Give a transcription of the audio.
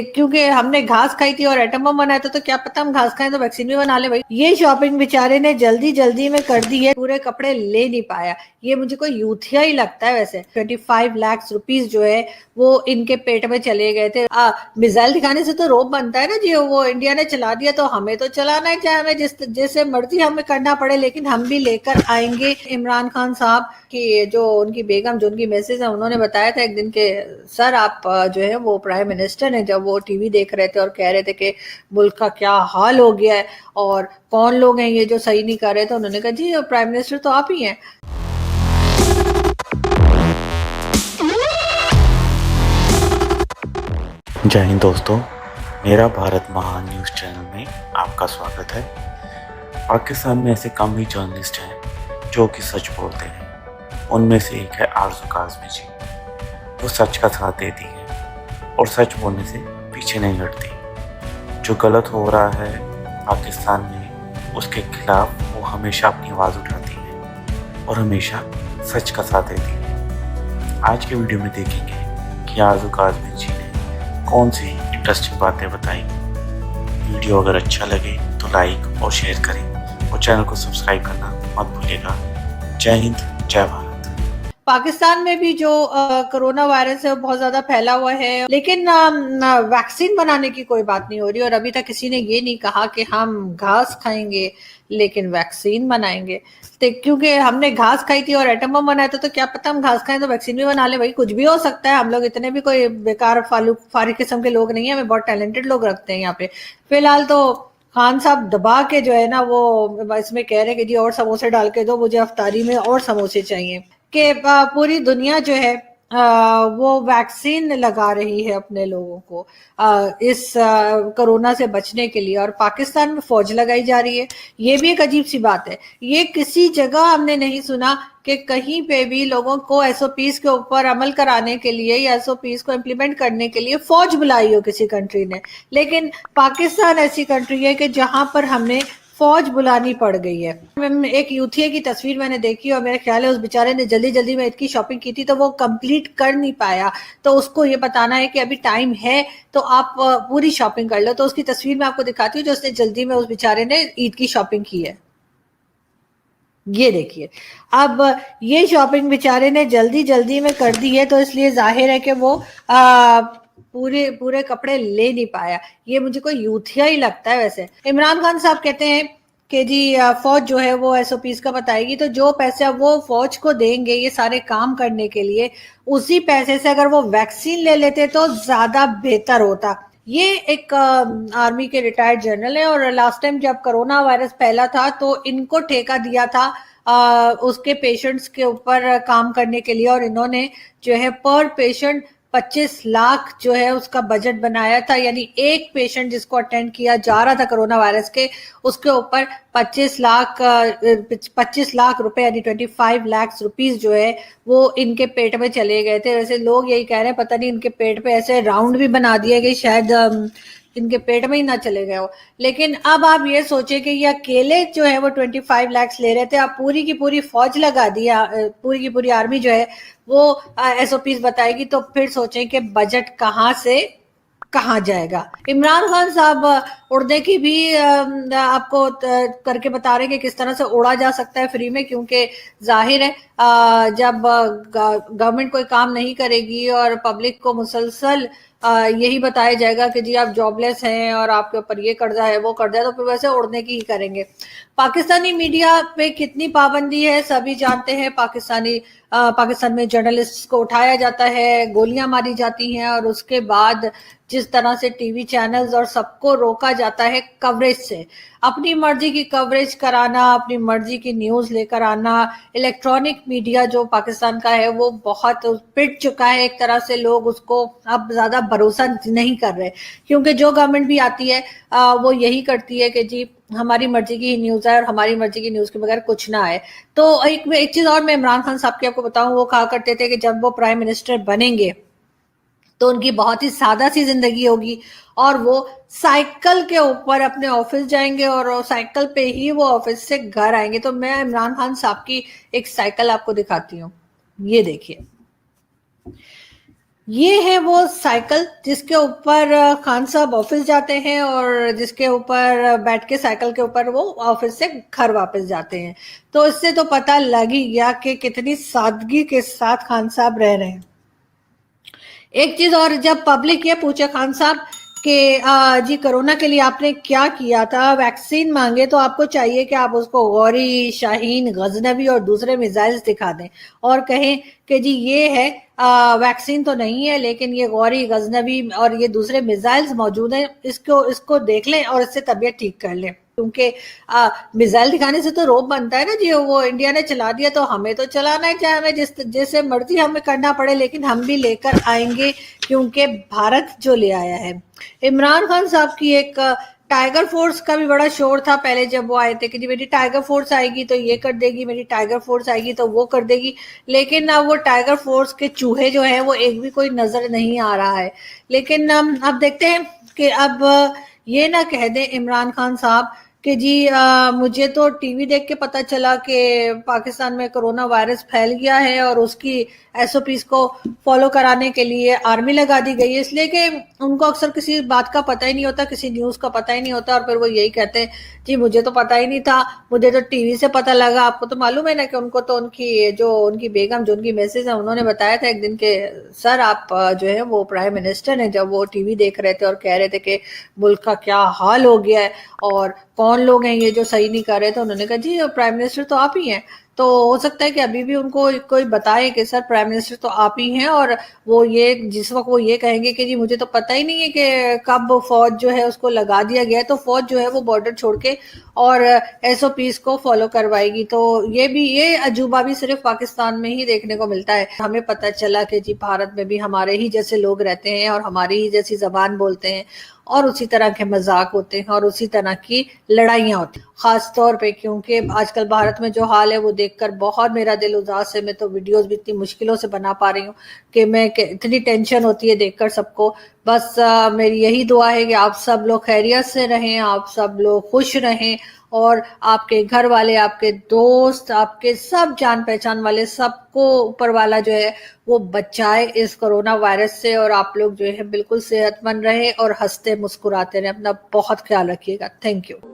क्योंकि हमने घास खाई थी और एटम बम बनाया था, तो क्या पता हम घास खाएं तो वैक्सीन भी बना ले भाई। ये शॉपिंग बेचारे ने जल्दी जल्दी में कर दी है, पूरे कपड़े ले नहीं पाया। ये मुझे कोई यूथिया ही लगता है। वैसे 25 लाख रुपीस जो है वो इनके पेट में चले गए थे। मिसाइल दिखाने से तो रोब बनता है ना जी, वो इंडिया ने चला दिया तो हमें तो चलाना है, चाहे हमें जैसे मर्जी हमें करना पड़े, लेकिन हम भी लेकर आएंगे। इमरान खान साहब की जो उनकी बेगम, जो उनकी मैसेज है, उन्होंने बताया था एक दिन के सर आप जो है वो प्राइम मिनिस्टर हैं, जब वो टीवी देख रहे थे और कह रहे थे कि मुल्क का क्या हाल हो गया है और कौन लोग हैं ये जो सही नहीं कर रहे, तो उन्होंने कहा जी प्राइम मिनिस्टर तो आप ही हैं। जय हिंद दोस्तों, मेरा भारत महान न्यूज़ चैनल में आपका स्वागत है। पाकिस्तान में ऐसे कम ही जर्नलिस्ट हैं जो कि सच बोलते हैं। उनमें से एक है आरज़ू काज़मी जी। वो सच का साथ देती है और सच बोलने से पीछे नहीं हटती। जो गलत हो रहा है पाकिस्तान में, उसके खिलाफ वो हमेशा अपनी आवाज़ उठाती है और हमेशा सच का साथ देती है। आज के वीडियो में देखेंगे कि आरज़ू काज़मी जी ने कौन सी इंटरेस्टिंग बातें बताई। वीडियो अगर अच्छा लगे तो लाइक और शेयर करें और चैनल को सब्सक्राइब करना मत भूलिएगा। जय हिंद, जय भारत। पाकिस्तान में भी जो कोरोना वायरस है वो बहुत ज्यादा फैला हुआ है, लेकिन वैक्सीन बनाने की कोई बात नहीं हो रही और अभी तक किसी ने ये नहीं कहा कि हम घास खाएंगे लेकिन वैक्सीन बनाएंगे। क्योंकि हमने घास खाई थी और एटम बम बनाया था, तो क्या पता हम घास खाएं तो वैक्सीन भी बना ले भाई। कुछ भी हो सकता है, हम लोग इतने भी कोई बेकार फारी किस्म के लोग नहीं है, हमें बहुत टैलेंटेड लोग रखते हैं यहाँ पे। फिलहाल तो खान साहब दबा के जो है ना वो इसमें कह रहे हैं कि जी और समोसे डाल के दो, मुझे अफ्तारी में और समोसे चाहिए। कि पूरी दुनिया जो है वो वैक्सीन लगा रही है अपने लोगों को इस कोरोना से बचने के लिए, और पाकिस्तान में फौज लगाई जा रही है। ये भी एक अजीब सी बात है। ये किसी जगह हमने नहीं सुना कि कहीं पे भी लोगों को एसओपीज के ऊपर अमल कराने के लिए या एसओपीज को इम्प्लीमेंट करने के लिए फौज बुलाई हो किसी कंट्री ने। लेकिन पाकिस्तान ऐसी कंट्री है कि जहां पर हमने फौज बुलानी पड़ गई है। एक यूथिया की तस्वीर मैंने देखी और मेरा ख्याल है उस बेचारे ने जल्दी जल्दी में इतनी शॉपिंग की थी तो वो कंप्लीट कर नहीं पाया। तो उसको ये बताना है कि अभी टाइम है तो आप पूरी शॉपिंग कर लो। तो उसकी तस्वीर मैं आपको दिखाती हूँ जो उसने जल्दी में उस बेचारे ने ईद की शॉपिंग की है। ये देखिए, अब ये शॉपिंग बेचारे ने जल्दी जल्दी में कर दी है, तो इसलिए जाहिर है कि वो पूरे पूरे कपड़े ले नहीं पाया। ये मुझे कोई यूथिया ही लगता है। वैसे इमरान खान साहब कहते हैं कि जी फौज जो है वो एसओपीज का बताएगी, तो जो पैसा वो फौज को देंगे ये सारे काम करने के लिए, उसी पैसे से अगर वो वैक्सीन ले लेते तो ज्यादा बेहतर होता। ये एक आर्मी के रिटायर्ड जनरल है और लास्ट टाइम जब कोरोना वायरस फैला था तो इनको ठेका दिया था उसके पेशेंट्स के ऊपर काम करने के लिए, और इन्होंने जो है पर पेशेंट 25 लाख जो है उसका बजट बनाया था। यानी एक पेशेंट जिसको अटेंड किया जा रहा था कोरोना वायरस के, उसके ऊपर 25 लाख रुपए यानी 25 लाख रुपीस जो है वो इनके पेट में चले गए थे। वैसे लोग यही कह रहे हैं पता नहीं इनके पेट पे ऐसे राउंड भी बना दिए गए, शायद इनके पेट में ही ना चले गए हो। लेकिन अब आप ये सोचे कि ये अकेले जो है वो 25 लाख ले रहे थे, आप पूरी की पूरी फौज लगा दी, पूरी की पूरी आर्मी जो है वो एसओपीज बताएगी, तो फिर सोचें कि बजट कहाँ से कहाँ जाएगा। इमरान खान साहब उड़ने की भी आपको करके बता रहे हैं कि किस तरह से उड़ा जा सकता है फ्री में, क्योंकि जाहिर है जब गवर्नमेंट कोई काम नहीं करेगी और पब्लिक को मुसलसल यही बताया जाएगा कि जी आप जॉबलेस हैं और आपके ऊपर ये कर्जा है वो कर्जा है, तो फिर वैसे उड़ने की ही करेंगे। पाकिस्तानी मीडिया पे कितनी पाबंदी है सभी जानते हैं। पाकिस्तान में जर्नलिस्ट को उठाया जाता है, गोलियां मारी जाती हैं, और उसके बाद जिस तरह से टीवी चैनल्स और सबको रोका जाता है कवरेज से, अपनी मर्जी की कवरेज कराना, अपनी मर्जी की न्यूज लेकर आना। इलेक्ट्रॉनिक मीडिया जो पाकिस्तान का है वो बहुत पिट चुका है एक तरह से, लोग उसको अब ज्यादा भरोसा नहीं कर रहे, क्योंकि जो गवर्नमेंट भी आती है वो यही करती है कि जी हमारी मर्जी की न्यूज है और हमारी मर्जी की न्यूज के बगैर कुछ ना आए। तो एक चीज और मैं इमरान खान साहब की आपको बताऊं, वो कहा करते थे कि जब वो प्राइम मिनिस्टर बनेंगे तो उनकी बहुत ही सादा सी जिंदगी होगी और वो साइकिल के ऊपर अपने ऑफिस जाएंगे और साइकिल पे ही वो ऑफिस से घर आएंगे। तो मैं इमरान खान साहब की एक साइकिल आपको दिखाती हूँ, ये देखिए। ये है वो साइकिल जिसके ऊपर खान साहब ऑफिस जाते हैं और जिसके ऊपर बैठ के साइकिल के ऊपर वो ऑफिस से घर वापस जाते हैं। तो इससे तो पता लग ही गया कि कितनी सादगी के साथ खान साहब रह रहे हैं। एक चीज और, जब पब्लिक ये पूछे खान साहब कि जी कोरोना के लिए आपने क्या किया था, वैक्सीन मांगे, तो आपको चाहिए कि आप उसको गौरी, शाहीन, गजनबी और दूसरे मिसाइल्स दिखा दें और कहें कि जी ये है, वैक्सीन तो नहीं है लेकिन ये गौरी, गजनबी और ये दूसरे मिसाइल्स मौजूद हैं, इसको इसको देख लें और इससे तबीयत ठीक कर लें। क्योंकि मिसाइल दिखाने से तो रोब बनता है ना जी, वो इंडिया ने चला दिया तो हमें तो चलाना है, चाहे हमें जैसे मर्जी हमें करना पड़े, लेकिन हम भी लेकर आएंगे क्योंकि भारत जो ले आया है। इमरान खान साहब की एक टाइगर फोर्स का भी बड़ा शोर था पहले जब वो आए थे कि जी मेरी टाइगर फोर्स आएगी तो ये कर देगी, मेरी टाइगर फोर्स आएगी तो वो कर देगी, लेकिन अब वो टाइगर फोर्स के चूहे जो है वो एक भी कोई नजर नहीं आ रहा है। लेकिन अब देखते हैं कि अब ये ना कह दें इमरान खान साहब कि जी मुझे तो टीवी देख के पता चला कि पाकिस्तान में कोरोना वायरस फैल गया है और उसकी एसओपीज को फॉलो कराने के लिए आर्मी लगा दी गई है, इसलिए कि उनको अक्सर किसी बात का पता ही नहीं होता, किसी न्यूज का पता ही नहीं होता, और फिर वो यही कहते हैं जी मुझे तो पता ही नहीं था, मुझे तो टीवी से पता लगा। आपको तो मालूम है ना कि उनको तो उनकी बेगम, जो उनकी मैसेज है, उन्होंने बताया था एक दिन के सर आप जो है वो प्राइम मिनिस्टर हैं, जब वो टीवी देख रहे थे और कह रहे थे कि मुल्क का क्या हाल हो गया है और कौन लोग हैं ये जो सही नहीं कर रहे, तो उन्होंने कहा जी प्राइम मिनिस्टर तो आप ही हैं। तो हो सकता है कि अभी भी उनको कोई बताए कि सर प्राइम मिनिस्टर तो आप ही हैं, और वो ये जिस वक्त वो ये कहेंगे कि जी मुझे तो पता ही नहीं है कि कब फौज जो है उसको लगा दिया गया है, तो फौज जो है वो बॉर्डर छोड़ के और एसओपीज को फॉलो करवाएगी। तो ये अजूबा भी सिर्फ पाकिस्तान में ही देखने को मिलता है। हमें पता चला कि जी भारत में भी हमारे ही जैसे लोग रहते हैं और हमारी ही जैसी जबान बोलते हैं और उसी तरह के मजाक होते हैं और उसी तरह की लड़ाइयां होती हैं, खास तौर पे क्योंकि आजकल भारत में जो हाल है वो देखकर बहुत मेरा दिल उदास है। मैं तो वीडियोस भी इतनी मुश्किलों से बना पा रही हूँ कि इतनी टेंशन होती है देखकर सबको। बस मेरी यही दुआ है कि आप सब लोग खैरियत से रहें, आप सब लोग खुश रहें और आपके घर वाले, आपके दोस्त, आपके सब जान पहचान वाले सबको ऊपर वाला जो है वो बचाए इस कोरोना वायरस से, और आप लोग जो है बिल्कुल सेहतमंद रहे और हंसते मुस्कुराते रहे। अपना बहुत ख्याल रखिएगा। Thank you.